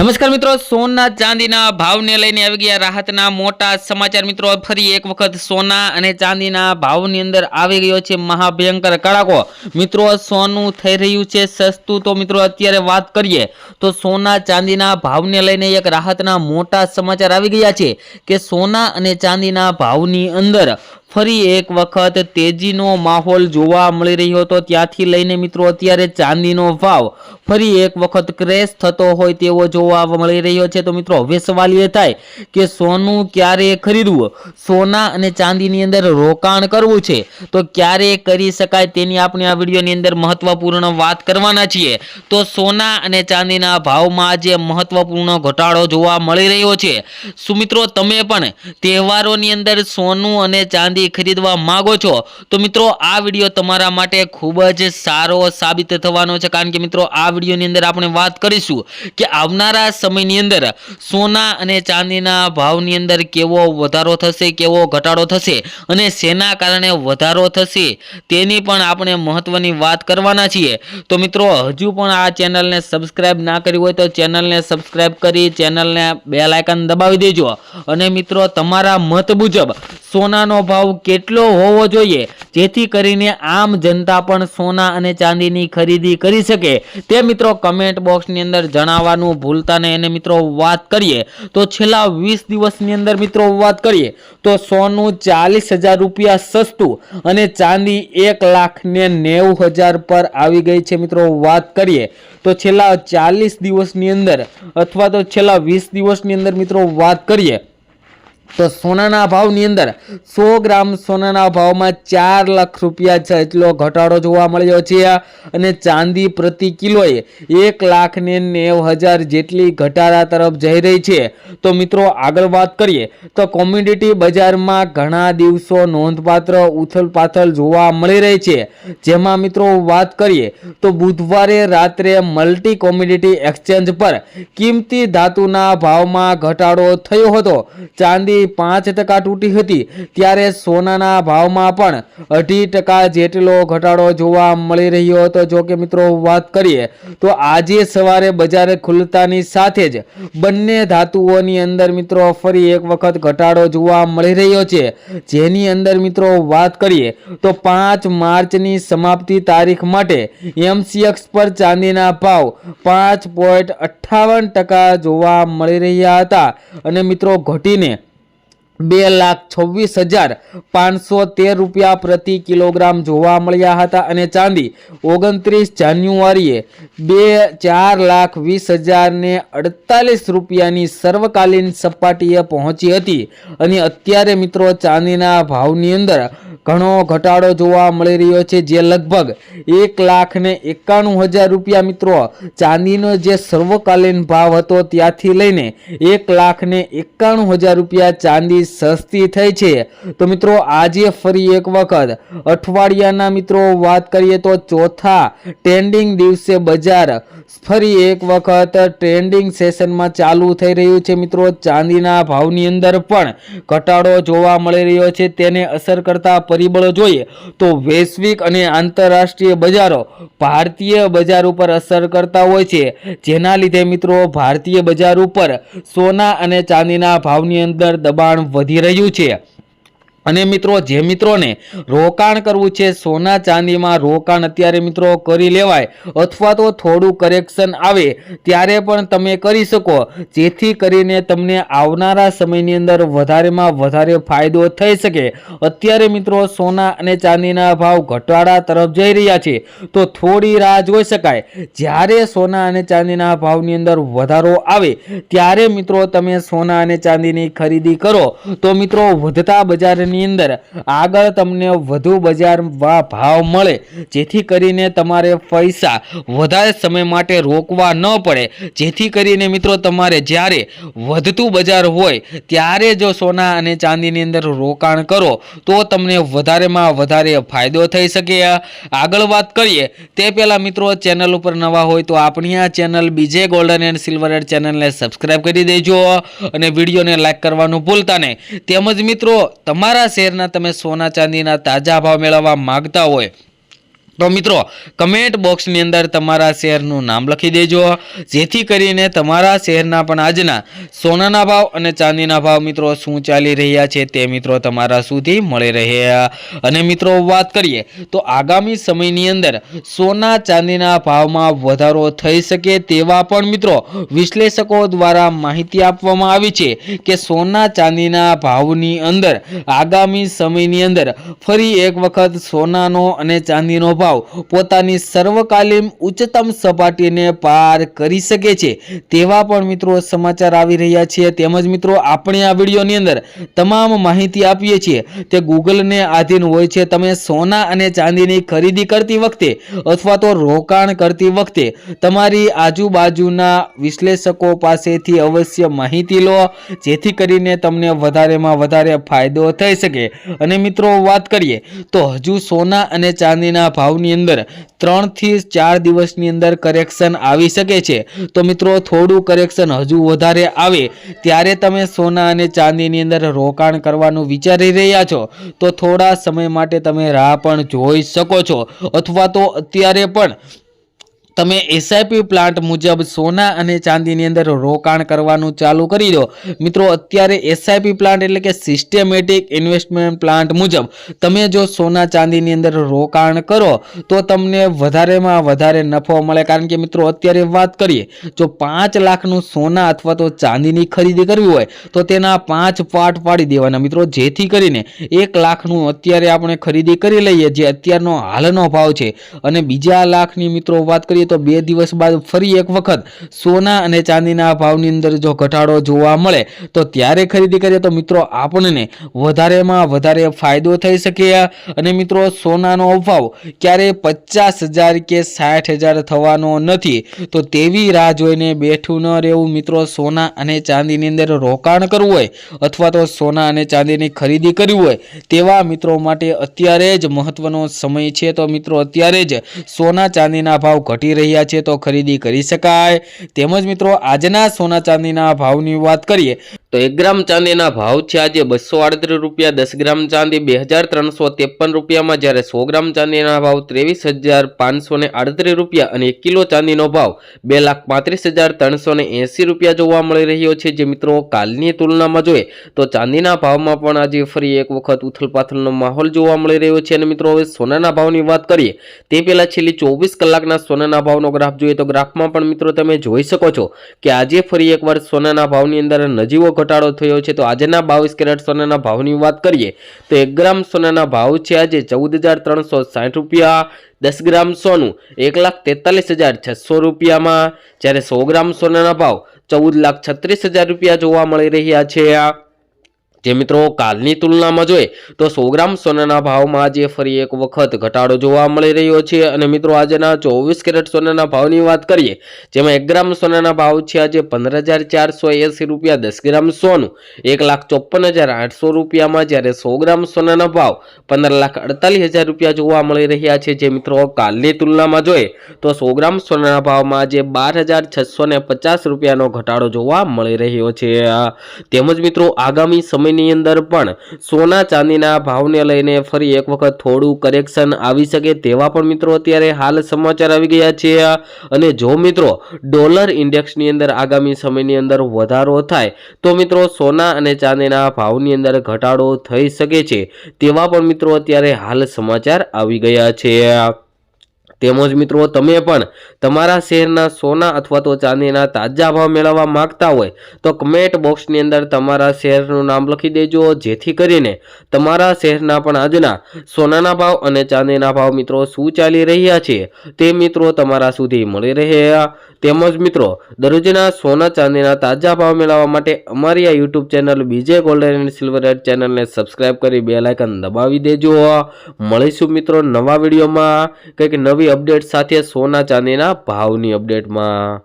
નમસ્કાર મિત્રો, સોના ચાંદીના ભાવને લઈને આવી ગયા રાહતના મોટા સમાચાર। મિત્રો ફરી એક વખત સોના અને ચાંદીના ભાવની અંદર આવી ગયો છે મહાભયંકર કડાકો। મિત્રો સોનું થઈ રહ્યું છે સસ્તું। તો મિત્રો અત્યારે વાત કરીએ તો સોના ચાંદીના ભાવને લઈને એક રાહતના મોટા સમાચાર આવી ગયા છે કે સોના અને ચાંદીના ભાવની અંદર ફરી એક વખત તેજીનો માહોલ જોવા મળી રહ્યો હતો। ત્યાંથી લઈને મિત્રો અત્યારે ચાંદીનો ભાવ ફરી એક વખત ક્રેશ થતો હોય તેવો જોવા મળી રહ્યો છે। તો મિત્રો હવે સવાલ એ થાય કે સોનું ક્યારે ખરીદવું, સોના અને ચાંદીની અંદર રોકાણ કરવું છે તો ક્યારે કરી શકાય તેની આપણે આ વિડીયોની અંદર મહત્વપૂર્ણ વાત કરવાના છીએ। તો સોના અને ચાંદીના ભાવમાં આજે મહત્વપૂર્ણ ઘટાડો જોવા મળી રહ્યો છે। શું મિત્રો તમે પણ તહેવારોની અંદર સોનું અને ચાંદી ખરીદવા માંગો છો તો મિત્રો આ વિડીયો તમારા માટે ખૂબ જ સારો સાબિત થવાનો છે, કારણ કે મિત્રો આ વિડીયોની અંદર આપણે વાત કરીશું કે આવનારા સમયની અંદર સોના અને ચાંદીના ભાવની અંદર કેવો વધારો થશે, કેવો ઘટાડો થશે અને શેના કારણે વધારો થશે તેની પણ આપણે મહત્વની વાત કરવાના છીએ। તો મિત્રો હજુ પણ આ ચેનલને સબસ્ક્રાઇબ ના કરી હોય તો ચેનલને સબસ્ક્રાઇબ કરી ચેનલને બેલ આઇકન દબાવી દેજો અને મિત્રો તમારા મત મુજબ સોનાનો ભાવ કેટલો હોવો જોઈએ જેથી કરીને આમ જનતા પણ સોના અને ચાંદીની ખરીદી કરી શકે તે મિત્રો કમેન્ટ બોક્સની અંદર જણાવવાનું ભૂલતા નહીં। અને મિત્રો વાત કરીએ તો છેલ્લા 20 દિવસની અંદર મિત્રો વાત કરીએ તો સોનું 40,000 રૂપિયા સસ્તું અને ચાંદી 1,90,000 પર આવી ગઈ છે। મિત્રો વાત કરીએ તો છેલ્લા 40 દિવસની અંદર અથવા તો છેલ્લા 20 દિવસની અંદર મિત્રો વાત કરીએ તો સોનાના ભાવની અંદર 100 ગ્રામ સોનાના ભાવમાં 4 લાખ રૂપિયા જેટલો ઘટાડો જોવા મળ્યો છે અને ચાંદી પ્રતિ કિલોએ 1,90,000 જેટલી ઘટાડા તરફ જઈ રહી છે। તો મિત્રો આગળ વાત કરીએ તો કોમોડિટી બજારમાં ઘણા દિવસો નોંધપાત્ર ઉથલપાથલ જોવા મળી રહી છે, જેમાં મિત્રો વાત કરીએ તો બુધવારે રાત્રે મલ્ટી કોમોડિટી એક્સચેન્જ પર કિંમતી ધાતુના ભાવમાં ઘટાડો થયો હતો। ચાંદી 5% તૂટી હતી ત્યારે સોનાના ભાવમાં પણ 2.5% જેટલો ઘટાડો જોવા મળી રહ્યો હતો। જો કે મિત્રો વાત કરીએ તો આજે સવારે બજાર ખુલતાની સાથે જ બંને ધાતુઓની અંદર મિત્રો ફરી એક વખત ઘટાડો જોવા મળી રહ્યો છે, જેની અંદર મિત્રો વાત કરીએ તો 5 માર્ચની સમાપ્તિ તારીખ માટે MCX પર ચાંદીના ભાવ 5.58% જોવા મળી રહ્યા હતા અને મિત્રો ઘટીને 2,26,513 રૂપિયા પ્રતિ કિલોગ્રામ જોવા મળ્યા હતા અને ચાંદી 29 જાન્યુઆરીએ 4,20,048 રૂપિયાની સર્વકાલીન સપાટીએ પહોંચી હતી અને અત્યારે મિત્રો ચાંદીના ભાવની અંદર ઘણો ઘટાડો જોવા મળી રહ્યો છે, જે લગભગ 1,91,000 રૂપિયા મિત્રો ચાંદીનો જે સર્વકાલીન ભાવ હતો ત્યાંથી લઈને 1,91,000 રૂપિયા ચાંદી સસ્તી થઈ છે। તો મિત્રો આજે ફરી એક વખત અઠવાડિયાના મિત્રો વાત કરીએ તો ચોથા ટ્રેન્ડિંગ દિવસે બજાર ફરી એક વખત ટ્રેન્ડિંગ સેશનમાં ચાલુ થઈ રહ્યું છે। મિત્રો ચાંદીના ભાવની અંદર પણ ઘટાડો જોવા મળી રહ્યો છે। તેને અસર કરતા પરિબળો જોઈએ તો વૈશ્વિક અને આંતરરાષ્ટ્રીય બજારો ભારતીય બજાર ઉપર અસર કરતા હોય છે, જેના લીધે મિત્રો ભારતીય બજાર ઉપર સોના અને ચાંદીના ભાવની અંદર દબાણ વધી રહ્યું છે। અને મિત્રો જે મિત્રોને રોકાણ કરવું છે સોના ચાંદીમાં રોકાણ અત્યારે મિત્રો કરી લેવાય અથવા તો થોડું કરેક્શન આવે ત્યારે પણ તમે કરી શકો, જેથી કરીને તમને આવનારા સમયની અંદર વધારેમાં વધારે ફાયદો થઈ શકે। અત્યારે મિત્રો સોના અને ચાંદીના ભાવ ઘટાડા તરફ જઈ રહ્યા છે તો થોડી રાહ જોઈ શકાય। જ્યારે સોના અને ચાંદીના ભાવની અંદર વધારો આવે ત્યારે મિત્રો તમે સોના અને ચાંદીની ખરીદી કરો તો મિત્રો વધતા બજારની અંદર આગળ તમને વધુ બજાર ભાવ મળે, જેથી કરીને તમારે પૈસા વધારે સમય માટે રોકવા ન પડે, જેથી કરીને મિત્રો તમારે જ્યારે વધતું બજાર હોય ત્યારે જો સોના અને ચાંદીની અંદર રોકાણ કરો તો તમને વધારેમાં વધારે ફાયદો થઈ શકે। આગળ વાત કરીએ તે પહેલા મિત્રો ચેનલ ઉપર નવા હોય તો આપણી આ ચેનલ બીજે ગોલ્ડન એન્ડ સિલ્વર એડ ચેનલને સબસ્ક્રાઇબ કરી દેજો અને વિડીયોને લાઈક કરવાનું ભૂલતા નહીં। તેમજ મિત્રો તમારા શેરના તમે સોના ચાંદીના તાજા ભાવ મેળવવા માંગતા હોય તો મિત્રો કમેન્ટ બોક્સની અંદર તમારા શહેરનું નામ લખી દેજો, જેથી કરીને તમારા શહેરના પણ આજના સોનાના ભાવ અને ચાંદીના ભાવ મિત્રો શું ચાલી રહ્યા છે તે મિત્રો તમારા સુધી મળી રહે। અને મિત્રો વાત કરીએ તો આગામી સમયની અંદર સોના ચાંદીના ભાવમાં વધારો થઈ શકે તેવા પણ મિત્રો વિશ્લેષકો દ્વારા માહિતી આપવામાં આવી છે કે સોના ચાંદીના ભાવની અંદર આગામી સમયની અંદર ફરી એક વખત સોનાનો અને ચાંદીનો ભાવ પોતાની સર્વકાલીન ઉચ્ચતમ સપાટીને પાર કરી શકે છે તેવા પણ મિત્રો સમાચાર આવી રહ્યા છે। તેમજ મિત્રો આપણે આ વિડીયોની અંદર તમામ માહિતી આપીએ છીએ તે ગૂગલને આધીન હોય છે। તમે સોના અને ચાંદીની ખરીદી કરતી વખતે અથવા તો રોકાણ કરતી વખતે તમારી આજુબાજુના વિશ્લેષકો પાસેથી અવશ્ય માહિતી લો, જેથી કરીને તમને વધારેમાં વધારે ફાયદો થઈ શકે। અને મિત્રો વાત કરીએ તો હજુ સોના અને ચાંદીના ભાવની અંદર 3 થી 4 દિવસની અંદર કરેક્શન આવી શકે છે। તો મિત્રો થોડું કરેક્શન હજુ વધારે આવે ત્યારે તમે સોના અને ચાંદીની અંદર રોકાણ કરવાનું વિચારી રહ્યા છો તો થોડા સમય માટે તમે રાહ પણ જોઈ શકો છો, અથવા તો અત્યારે પણ તમે એસઆઈપી પ્લાન્ટ મુજબ સોના અને ચાંદીની અંદર રોકાણ કરવાનું ચાલુ કરી દો। મિત્રો અત્યારે એસઆઈપી પ્લાન્ટ એટલે કે સિસ્ટેમેટિક ઇન્વેસ્ટમેન્ટ પ્લાન્ટ મુજબ તમે જો સોના ચાંદીની અંદર રોકાણ કરો તો તમને વધારેમાં વધારે નફો મળે। કારણ કે મિત્રો અત્યારે વાત કરીએ જો 5 લાખનું સોના અથવા તો ચાંદીની ખરીદી કરવી હોય તો તેના 5 પાર્ટ પાડી દેવાના મિત્રો, જેથી કરીને 1 લાખનું અત્યારે આપણે ખરીદી કરી લઈએ જે અત્યારનો હાલનો ભાવ છે, અને બીજા લાખની મિત્રો વાત કરીએ તો 2 દિવસ બાદ ફરી એક વખત સોના અને ચાંદીના ભાવની અંદર જો ઘટાડો જોવા મળે તો ત્યારે ખરીદી કરીએ તો મિત્રો આપણને વધારેમાં વધારે ફાયદો થઈ શકે। અને મિત્રો સોનાનો ભાવ ક્યારે 50,000 કે 60,000 થવાનો નથી, તો તેવી રાહ જોઈને બેઠું ન રહેવું મિત્રો। સોના અને ચાંદીની અંદર રોકાણ કરવું હોય અથવા તો સોના અને ચાંદીની ખરીદી કરવી હોય તેવા મિત્રો માટે અત્યારે જ મહત્વનો સમય છે। તો મિત્રો અત્યારે જ સોના ચાંદીના ભાવ ઘટી રહ્યા છે તો ખરીદી કરી શકાય। તેમજ મિત્રો આજના સોના ચાંદીના ભાવની વાત કરીએ તો 1 ગ્રામ ચાંદીના ભાવ છે આજે 238 રૂપિયા, 10 ગ્રામ ચાંદી 2353 રૂપિયામાં, જ્યારે 100 ગ્રામ ચાંદીના ભાવ 23,538 રૂપિયા અને 1 કિલો ચાંદીનો ભાવ 2,35,380 રૂપિયા જોવા મળી રહ્યો છે। જે મિત્રો કાલની તુલનામાં જોઈએ તો ચાંદીના ભાવમાં પણ આજે ફરી એક વખત ઉથલપાથલનો માહોલ જોવા મળી રહ્યો છે। અને મિત્રો હવે સોનાના ભાવની વાત કરીએ તે પહેલા છેલ્લી 24 કલાકના સોનાના ભાવનો ગ્રાફ જોઈએ તો ગ્રાફમાં પણ મિત્રો તમે જોઈ શકો છો કે આજે ફરી એકવાર સોનાના ભાવની અંદર નજીવો ઘટાડો થયો છે। તો આજના 22 કેરેટ સોનાના ભાવની વાત કરીએ તો 1 ગ્રામ સોનાના ભાવ છે આજે 14,360 રૂપિયા, 10 ગ્રામ સોનું 1,43,600 રૂપિયામાં, જ્યારે 100 ગ્રામ સોનાના ભાવ 14,36,000 રૂપિયા જોવા મળી રહ્યા છે। જે મિત્રો કાલની તુલનામાં જોઈએ તો 100 ગ્રામ સોનાના ભાવમાં આજે ફરી એક વખત ઘટાડો જોવા મળી રહ્યો છે। અને મિત્રો આજના 24 કેરેટ સોનાના ભાવની વાત કરીએ જેમાં 1 ગ્રામ સોનાના ભાવ છે આજે 15,480 રૂપિયા, 10 ગ્રામ સોનું 1,54,800 રૂપિયામાં, જ્યારે 100 ગ્રામ સોનાના ભાવ 15,48,000 રૂપિયા જોવા મળી રહ્યા છે। જે મિત્રો કાલની તુલનામાં જોઈએ તો 100 ગ્રામ સોનાના ભાવમાં આજે 12,650 રૂપિયાનો ઘટાડો જોવા મળી રહ્યો છે। તેમજ મિત્રો આગામી સમય ની અંદર પણ સોના ચાંદીના ભાવને લઈને ફરી એક વખત થોડું કરેક્શન આવી શકે તેવા પણ મિત્રો અત્યારે હાલ સમાચાર આવી ગયા છે। અને જો મિત્રો ડોલર ઇન્ડેક્સની અંદર આગામી સમયની અંદર વધારો થાય તો મિત્રો સોના અને ચાંદીના ભાવની અંદર ઘટાડો થઈ શકે છે તેવા પણ મિત્રો અત્યારે હાલ સમાચાર આવી ગયા છે। તેમજ મિત્રો તમે પણ તમારા શહેરના સોના અથવા તો ચાંદીના તાજા ભાવ મેળવવા માંગતા હોય તો કમેન્ટ બોક્સની અંદર તમારા શહેરનું નામ લખી દેજો, જેથી કરીને તમારા શહેરના પણ આજના સોનાના ભાવ અને ચાંદીના ભાવ મિત્રો શું ચાલી રહ્યા છે તે મિત્રો તમારા સુધી મળી રહે। તેમજ મિત્રો દરરોજના સોના ચાંદીના તાજા ભાવ મેળવવા માટે અમારી આ યુટ્યુબ ચેનલ બીજે ગોલ્ડન એન્ડ સિલ્વર રેટ ચેનલને સબસ્ક્રાઇબ કરી બેલ આઇકન દબાવી દેજો। મળીશું મિત્રો નવા વિડીયોમાં કંઈક નવી અપડેટ સાથે સોના ચાંદીના ભાવની અપડેટમાં।